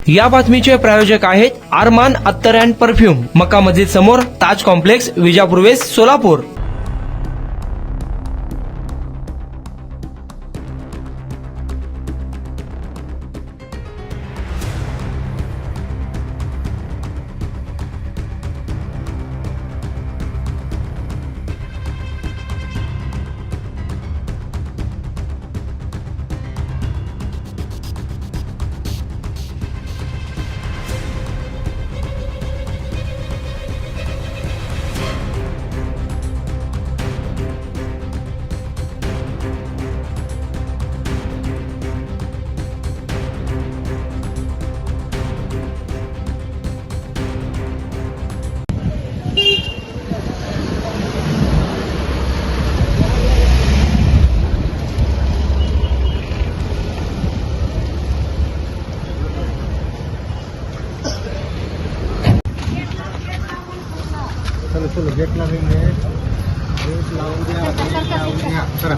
या बातमीचे प्रायोजक आहेत अरमान अत्तर अँड परफ्यूम, मक्का मस्जिद समोर, ताज कॉम्प्लेक्स, विजापूर वेस्ट, सोलापूर. चलो गेट लावेंगे, गेट लावून द्या चला.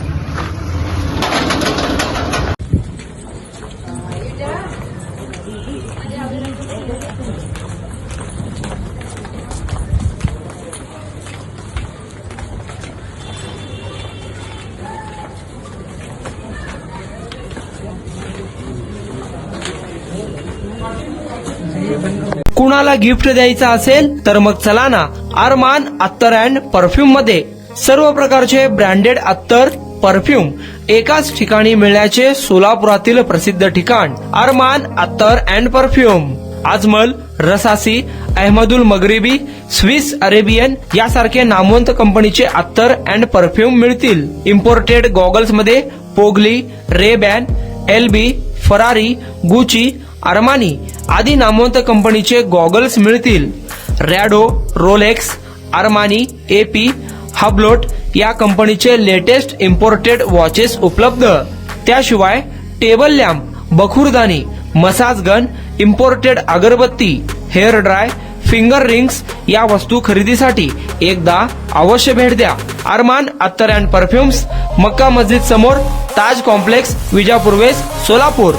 कुणाला गिफ्ट द्यायचं असेल तर मग चला ना अरमान अत्तर अँड परफ्यूम मध्ये. सर्व प्रकारचे ब्रँडेड अत्तर परफ्यूम एकाच ठिकाणी मिळण्याचे सोलापुरातील प्रसिद्ध ठिकाण अरमान अत्तर and perfume. Ajmal, Rasasi, Ahmed Al Maghribi, Swiss Arabian यासारखे नामवंत कंपनीचे अत्तर अँड परफ्यूम मिळतील. इम्पोर्टेड गॉगल्स मध्ये पोगली, Ray Ban, L B, Ferrari, Gucci, Armani आदी नामवंत कंपनीचे गॉगल्स मिळतील. Rado, Rolex, Armani, AP, Hublot या कंपनीचे लेटेस्ट इम्पोर्टेड वॉचेस उपलब्ध. त्याशिवाय टेबल लॅम्प, बखुरदानी, मसाज गन, इम्पोर्टेड अगरबत्ती, हेअर ड्राय, फिंगर रिंग्स या वस्तू खरेदीसाठी एकदा अवश्य भेट द्या. अरमान अत्तर अँड परफ्यूम्स, मक्का मस्जिद समोर, ताज कॉम्प्लेक्स, विजापूर वेस्ट, सोलापूर.